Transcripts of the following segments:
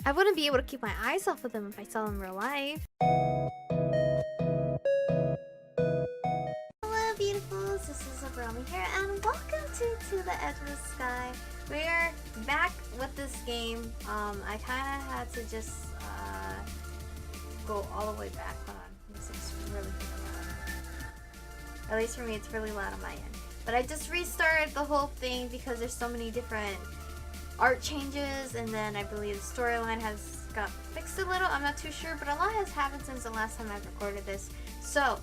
I wouldn't be able to keep my eyes off of them if I saw them in real life. Hello, beautifuls. This is Aromie here, and welcome to the Edge of the Sky. We are back with this game. I kind of had to just go all the way back. Hold on, this is really loud. At least for me, it's really loud on my end. But I just restarted the whole thing because there's so many different art changes, and then I believe the storyline has got fixed a little. I'm not too sure, but a lot has happened since the last time I've recorded this. So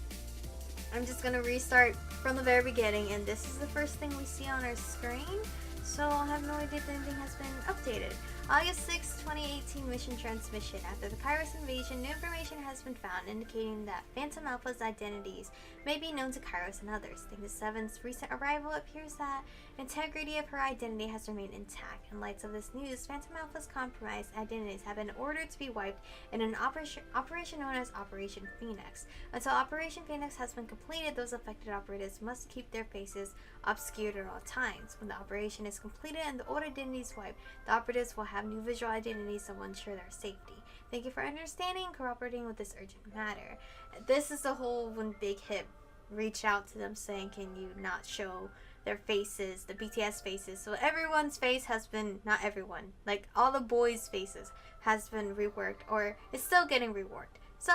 I'm just gonna restart from the very beginning, and this is the first thing we see on our screen. So I have no idea if anything has been updated. August 6, 2018 mission transmission. After the Kairos invasion, new information has been found indicating that Phantom Alpha's identities may be known to Kairos and others. Thanks to Seven's recent arrival, it appears that integrity of her identity has remained intact. In light of this news, Phantom Alpha's compromised identities have been ordered to be wiped in an operation known as Operation Phoenix. Until Operation Phoenix has been completed, those affected operatives must keep their faces obscured at all times. When the operation is completed and the old identities wiped, the operatives will have new visual identities that will ensure their safety. Thank you for understanding and cooperating with this urgent matter. This is the whole when Big Hit reached out to them saying, can you not show their faces, the BTS faces. So everyone's face has been, not everyone, like all the boys' faces has been reworked, or is still getting reworked. So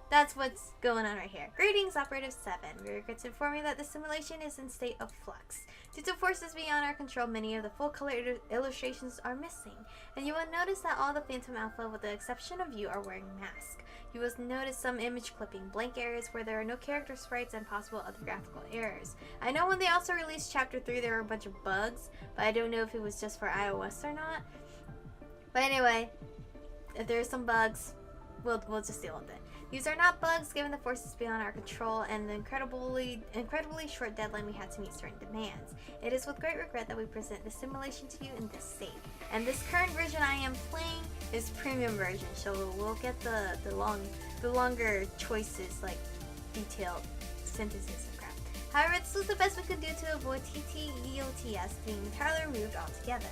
that's what's going on right here. Greetings, Operative 7. We regret to inform you that the simulation is in state of flux. Due to forces beyond our control, many of the full color illustrations are missing, and you will notice that all the Phantom Alpha, with the exception of you, are wearing masks. You will notice some image clipping, blank areas where there are no character sprites, and possible other graphical errors. I know when they also released Chapter 3 there were a bunch of bugs, but I don't know if it was just for iOS or not. But anyway, if there's some bugs, we'll just deal with it. These are not bugs given the forces beyond our control and the incredibly short deadline we had to meet certain demands. It is with great regret that we present the simulation to you in this state. And this current version I am playing is premium version, so we'll get the longer choices, like detailed synthesis and crap. However, this was the best we could do to avoid TTEOTS being entirely removed altogether.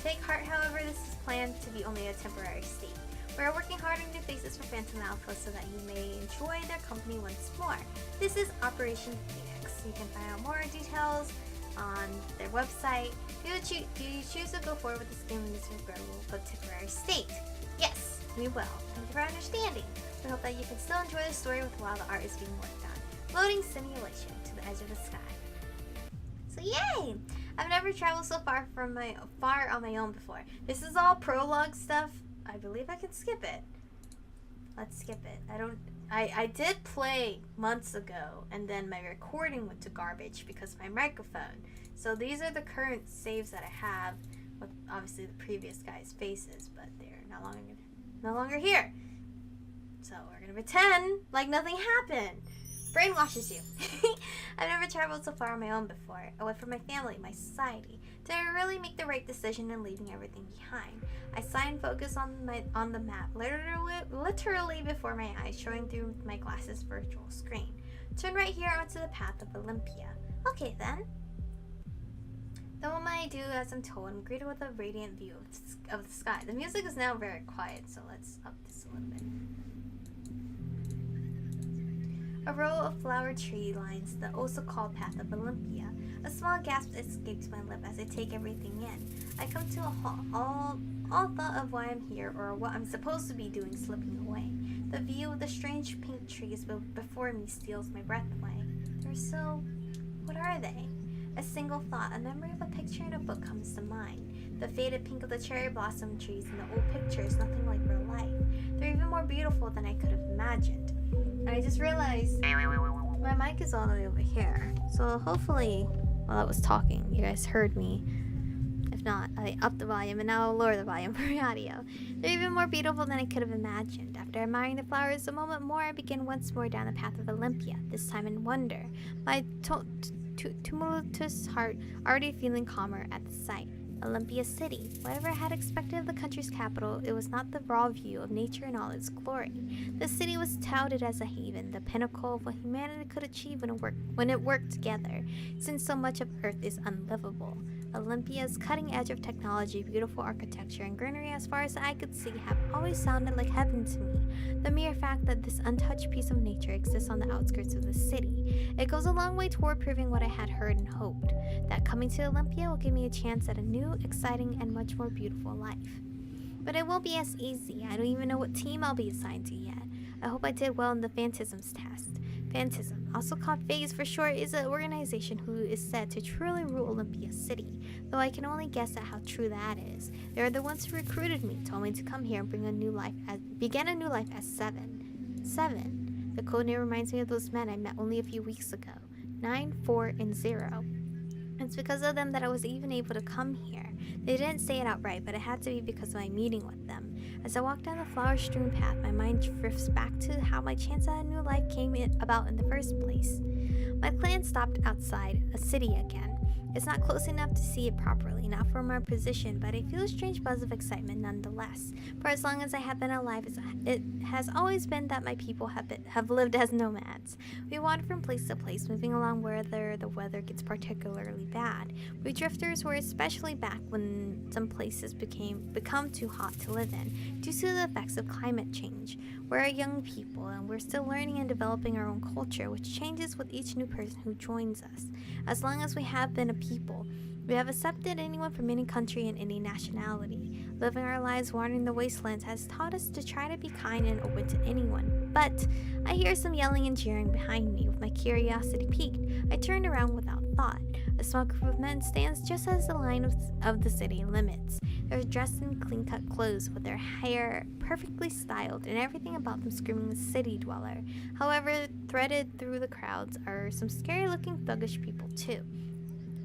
Take heart, however, this is planned to be only a temporary state. We are working hard on new faces for Phantom Alpha so that you may enjoy their company once more. This is Operation Phoenix. You can find out more details on their website. Do you choose to go forward with this game in this regrettable but temporary state? Yes, we will. Thank you for understanding. We hope that you can still enjoy the story while the art is being worked on. Loading simulation to the edge of the sky. So yay! I've never traveled so far on my own before. This is all prologue stuff. I believe I can skip it. Let's skip it. I did play months ago, and then my recording went to garbage because of my microphone. So these are the current saves that I have with obviously the previous guys' faces, but they're no longer here. So we're gonna pretend like nothing happened. Brainwashes you. I've never traveled so far on my own before, away from my family, my society. Did I really make the right decision in leaving everything behind? I sat and focused on the map, literally before my eyes, showing through my glasses' virtual screen. Turn right here onto the path of Olympia. Okay then. The moment I do as I'm told, I'm greeted with a radiant view of the sky. The music is now very quiet, so let's up this a little bit. A row of flower tree lines the also called path of Olympia. A small gasp escapes my lip as I take everything in. I come to a halt, all thought of why I'm here or what I'm supposed to be doing slipping away. The view of the strange pink trees before me steals my breath away. They're so... what are they? A single thought, a memory of a picture in a book comes to mind. The faded pink of the cherry blossom trees in the old picture is nothing like real life. They're even more beautiful than I could have imagined. And I just realized my mic is all the way over here. So hopefully, while I was talking, you guys heard me. If not, I upped the volume and now I'll lower the volume for audio. They're even more beautiful than I could have imagined. After admiring the flowers a moment more, I begin once more down the path of Olympia, this time in wonder. My tumultuous heart already feeling calmer at the sight. Olympia City. Whatever I had expected of the country's capital, it was not the raw view of nature in all its glory. The city was touted as a haven, the pinnacle of what humanity could achieve when it worked together, since so much of Earth is unlivable. Olympia's cutting edge of technology, beautiful architecture, and greenery as far as the eye could see have always sounded like heaven to me. The mere fact that this untouched piece of nature exists on the outskirts of the city, it goes a long way toward proving what I had heard and hoped, that coming to Olympia will give me a chance at a new, exciting, and much more beautiful life. But it won't be as easy. I don't even know what team I'll be assigned to yet. I hope I did well in the Phantasms test. Phantasm, also called Phase for short, is an organization who is said to truly rule Olympia City, though I can only guess at how true that is. They are the ones who recruited me, told me to come here and begin a new life as Seven. Seven. The code name reminds me of those men I met only a few weeks ago. 9, 4, and 0. It's because of them that I was even able to come here. They didn't say it outright, but it had to be because of my meeting with them. As I walk down the flower-strewn path, my mind drifts back to how my chance at a new life came about in the first place. My clan stopped outside a city again. It's not close enough to see it properly, not from our position, but I feel a strange buzz of excitement nonetheless. For as long as I have been alive, it has always been that my people have lived as nomads. We wander from place to place, moving along whether the weather gets particularly bad. We drifters were especially back when some places become too hot to live in, due to the effects of climate change. We're a young people, and we're still learning and developing our own culture, which changes with each new person who joins us. As long as we have been a people, we have accepted anyone from any country and any nationality. Living our lives wandering the wastelands has taught us to try to be kind and open to anyone. But I hear some yelling and jeering behind me. With my curiosity piqued, I turned around without thought. A small group of men stands just as the line of the city limits. They're dressed in clean-cut clothes, with their hair perfectly styled, and everything about them screaming city dweller. However, threaded through the crowds are some scary-looking thuggish people too,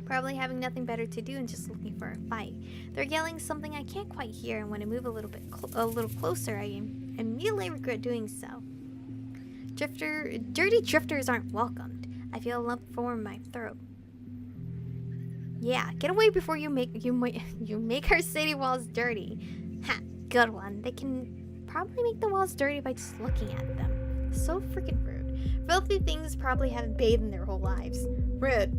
probably having nothing better to do and just looking for a fight. They're yelling something I can't quite hear, and when I move a little closer, I immediately regret doing so. Dirty drifters aren't welcomed. I feel a lump form in my throat. Yeah, get away before you make our city walls dirty. Ha, good one. They can probably make the walls dirty by just looking at them. So freaking rude. Filthy things probably haven't bathed in their whole lives. Rude.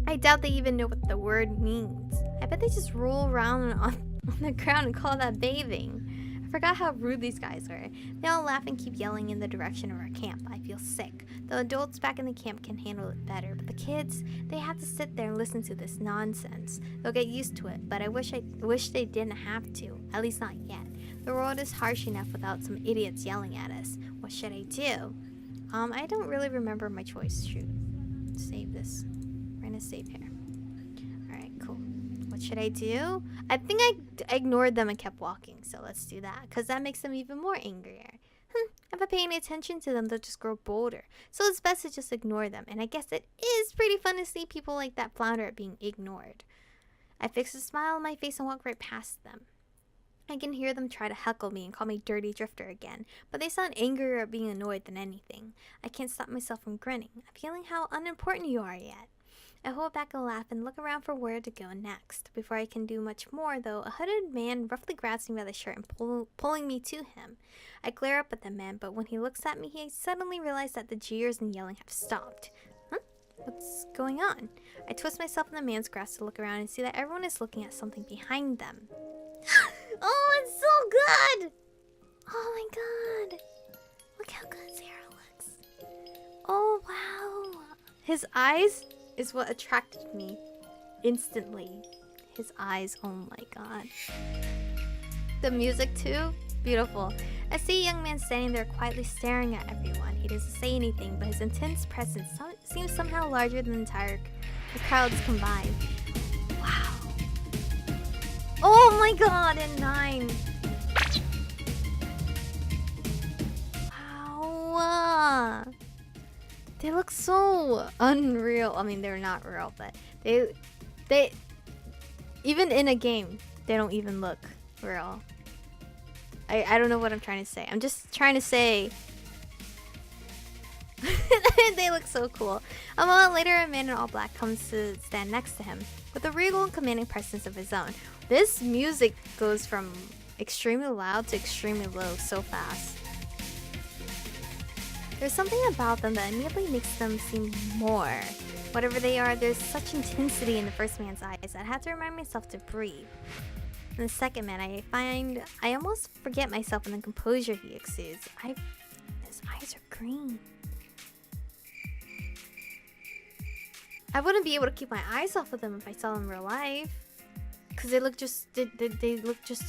I doubt they even know what the word means. I bet they just roll around on the ground and call that bathing. I forgot how rude these guys are. They all laugh and keep yelling in the direction of our camp. I feel sick. The adults back in the camp can handle it better, but the kids, they have to sit there and listen to this nonsense. They'll get used to it, but I wish they didn't have to. At least not yet. The world is harsh enough without some idiots yelling at us. What should I do? I don't really remember my choice. Shoot. Save this. We're gonna save here. Alright, cool. What should I do? I think I ignored them and kept walking, so let's do that, because that makes them even more angrier. If I pay any attention to them, they'll just grow bolder. So it's best to just ignore them, and I guess it is pretty fun to see people like that flounder at being ignored. I fix a smile on my face and walk right past them. I can hear them try to heckle me and call me dirty drifter again, but they sound angrier at being annoyed than anything. I can't stop myself from grinning. I'm feeling how unimportant you are yet. I hold back a laugh and look around for where to go next. Before I can do much more, though, a hooded man roughly grabs me by the shirt and pulling me to him. I glare up at the man, but when he looks at me, he suddenly realizes that the jeers and yelling have stopped. What's going on? I twist myself in the man's grasp to look around and see that everyone is looking at something behind them. Oh, it's so good! Oh my god! Look how good Zero looks. Oh, wow! His eyes is what attracted me instantly. His eyes, oh my god. The music too, beautiful. I see a young man standing there quietly staring at everyone. He doesn't say anything, but his intense presence seems somehow larger than the crowds combined. Wow. Oh my god, and 9. Wow. They look so unreal. I mean, they're not real, but they even in a game, they don't even look real. I don't know what I'm trying to say. I'm just trying to say they look so cool. A moment later, a man in all black comes to stand next to him with a regal and commanding presence of his own. This music goes from extremely loud to extremely low so fast. There's something about them that immediately makes them seem more Whatever they are, there's such intensity in the first man's eyes. I had to remind myself to breathe. In the second man, I almost forget myself in the composure he exudes. His eyes are green. I wouldn't be able to keep my eyes off of them if I saw them in real life, because they look just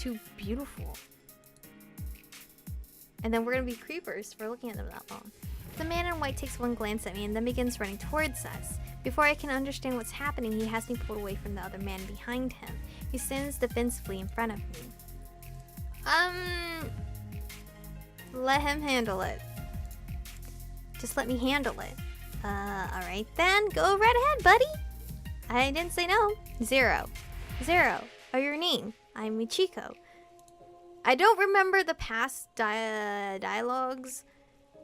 too beautiful. And then we're gonna be creepers for looking at them that long. The man in white takes one glance at me and then begins running towards us. Before I can understand what's happening, he has me pulled away from the other man behind him. He stands defensively in front of me. Let him handle it. Just let me handle it. Alright then, go right ahead, buddy. I didn't say no. Zero. Oh, your name. I'm Michiko. I don't remember the past dialogues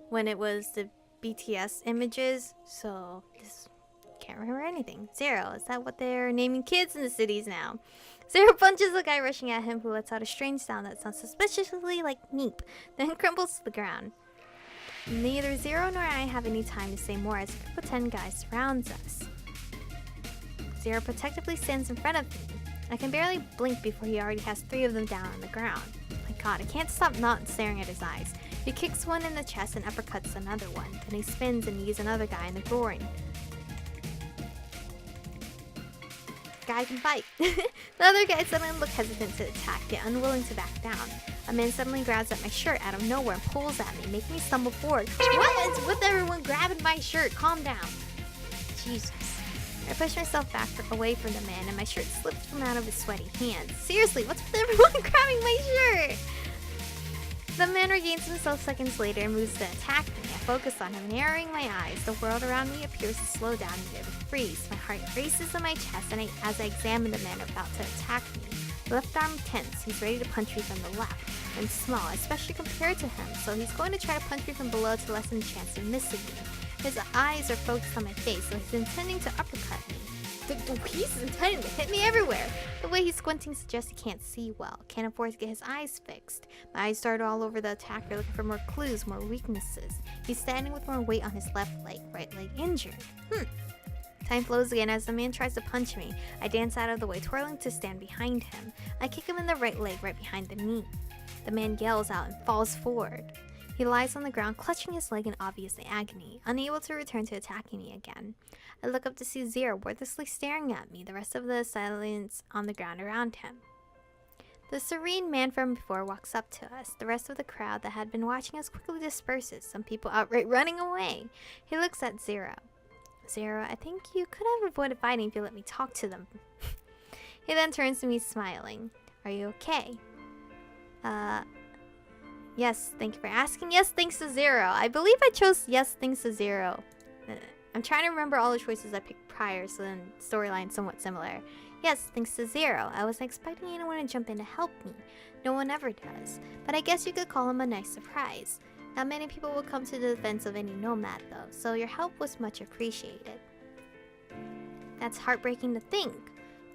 when it was the BTS images, so this can't remember anything. Zero, is that what they're naming kids in the cities now? Zero punches the guy rushing at him, who lets out a strange sound that sounds suspiciously like neep, then crumbles to the ground. Neither Zero nor I have any time to say more as a group of 10 guys surrounds us. Zero protectively stands in front of me. I can barely blink before he already has 3 of them down on the ground. My god, I can't stop not staring at his eyes. He kicks one in the chest and uppercuts another one. Then he spins and knees another guy in the groin. Guy can fight. The other guys suddenly look hesitant to attack, yet unwilling to back down. A man suddenly grabs at my shirt out of nowhere and pulls at me, making me stumble forward. What is with everyone grabbing my shirt? Calm down. Jesus. I push myself back away from the man and my shirt slips from out of his sweaty hands. Seriously, what's with everyone grabbing my shirt? The man regains himself seconds later and moves to attack me. I focus on him, narrowing my eyes. The world around me appears to slow down and nearly freeze. My heart races in my chest as I examine the man about to attack me. Left arm tense, he's ready to punch me from the left. I'm small, especially compared to him, so he's going to try to punch me from below to lessen the chance of missing me. His eyes are focused on my face, so he's intending to uppercut me. He's intending to hit me everywhere. The way he's squinting suggests he can't see well. Can't afford to get his eyes fixed. My eyes dart all over the attacker, looking for more clues, more weaknesses. He's standing with more weight on his left leg, right leg injured. Time flows again as the man tries to punch me. I dance out of the way, twirling to stand behind him. I kick him in the right leg, right behind the knee. The man yells out and falls forward. He lies on the ground, clutching his leg in obvious agony, unable to return to attacking me again. I look up to see Zero wordlessly staring at me, the rest of the silence on the ground around him. The serene man from before walks up to us. The rest of the crowd that had been watching us quickly disperses, some people outright running away. He looks at Zero. Zero, I think you could have avoided fighting if you let me talk to them. He then turns to me smiling. Are you okay? Yes, thank you for asking. Yes, thanks to Zero. I believe I chose yes, thanks to Zero. I'm trying to remember all the choices I picked prior, so then storyline's somewhat similar. Yes, thanks to Zero. I wasn't expecting anyone to jump in to help me. No one ever does. But I guess you could call him a nice surprise. Not many people will come to the defense of any nomad though, so your help was much appreciated. That's heartbreaking to think.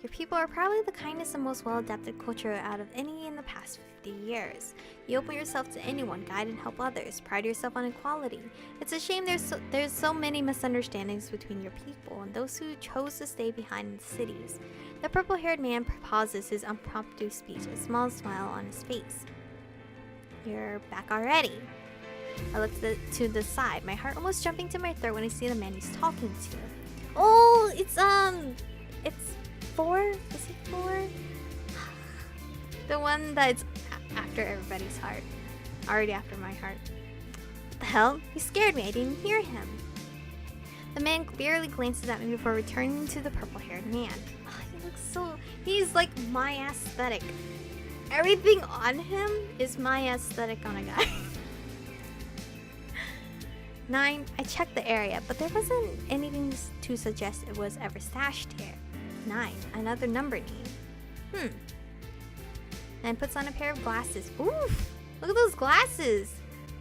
Your people are probably the kindest and most well-adapted culture out of any in the past 50 years. You open yourself to anyone, guide and help others, pride yourself on equality. It's a shame there's so many misunderstandings between your people and those who chose to stay behind in the cities. The purple-haired man pauses his impromptu speech, a small smile on his face. You're back already. I look to the side, my heart almost jumping to my throat when I see the man he's talking to. Oh, it's 4? Is it 4? The one that's after everybody's heart. Already after my heart. What the hell? He scared me. I didn't hear him. The man barely glances at me before returning to the purple-haired man. Oh, he looks so... He's like my aesthetic. Everything on him is my aesthetic on a guy. 9. I checked the area, but there wasn't anything to suggest it was ever stashed here. 9. Another number name. And puts on a pair of glasses. Oof! Look at those glasses!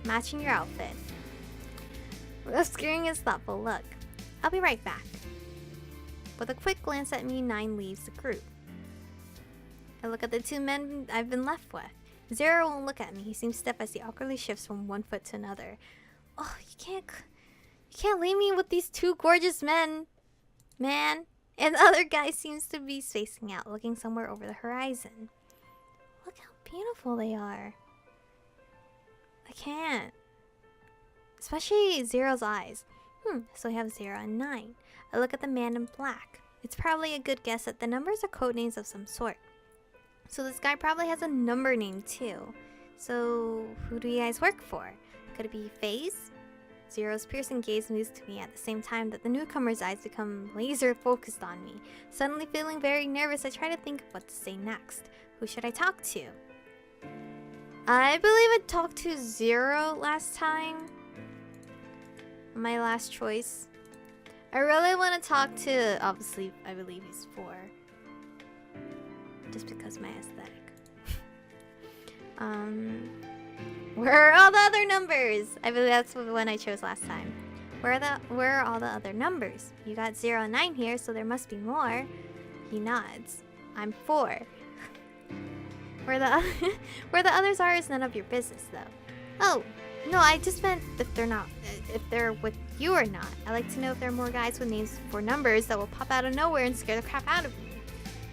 Matching your outfit. Obscuring his thoughtful look. I'll be right back. With a quick glance at me, 9 leaves the group. I look at the 2 men I've been left with. Zero won't look at me. He seems stiff as he awkwardly shifts from one foot to another. Oh, you can't leave me with these 2 gorgeous men. man. And the other guy seems to be spacing out, looking somewhere over the horizon. Look how beautiful they are. I can't. Especially Zero's eyes. So we have 0 and 9. I look at the man in black. It's probably a good guess that the numbers are code names of some sort. So this guy probably has a number name too. So who do you guys work for? Could it be FaZe? Zero's piercing gaze moves to me at the same time that the newcomer's eyes become laser focused on me. Suddenly feeling very nervous, I try to think of what to say next. Who should I talk to? I believe I talked to Zero last time. My last choice. I really want to talk to, obviously, I believe he's 4. Just because my aesthetic. Where are all the other numbers? I believe that's the one I chose last time. Where are all the other numbers? You got 0 and 9 here, so there must be more. He nods. I'm 4. Where the others are is none of your business, though. Oh, no, I just meant if they're with you or not. I like to know if there are more guys with names for numbers that will pop out of nowhere and scare the crap out of me.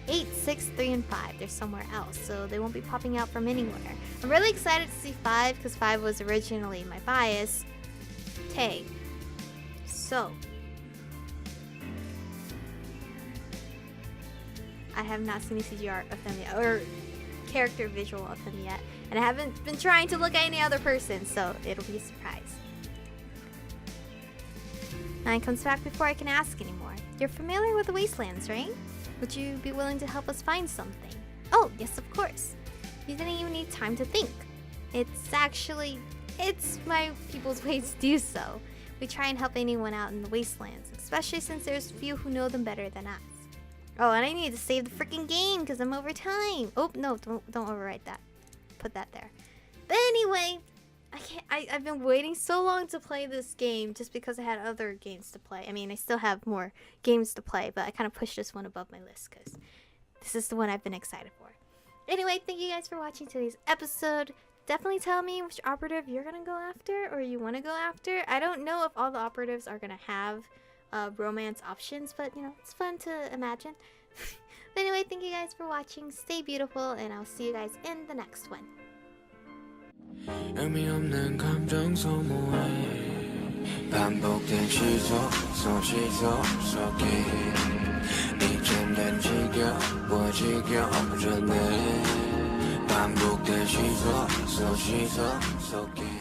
8, 6, 3, and 5. They're somewhere else, so they won't be popping out from anywhere. I'm really excited to see 5 because 5 was originally my bias tag. So, I have not seen a CG art of them yet, or character visual of him yet, and I haven't been trying to look at any other person, so it'll be a surprise. 9 comes back before I can ask anymore. You're familiar with the Wastelands, right? Would you be willing to help us find something? Oh, yes, of course. You didn't even need time to think. It's my people's way to do so. We try and help anyone out in the Wastelands, especially since there's few who know them better than us. Oh, and I need to save the freaking game because I'm over time. Oh, no, don't overwrite that. Put that there. But anyway, I've been waiting so long to play this game just because I had other games to play. I mean, I still have more games to play, but I kind of pushed this one above my list because this is the one I've been excited for. Anyway, thank you guys for watching today's episode. Definitely tell me which operative you're going to go after or you want to go after. I don't know if all the operatives are going to have romance options, but, you know, it's fun to imagine. But anyway, thank you guys for watching. Stay beautiful, and I'll see you guys in the next one. 의미 없는 감정 소모해 반복된 시속 속에 이젠 난 지겨워지게 반복된 시속 속에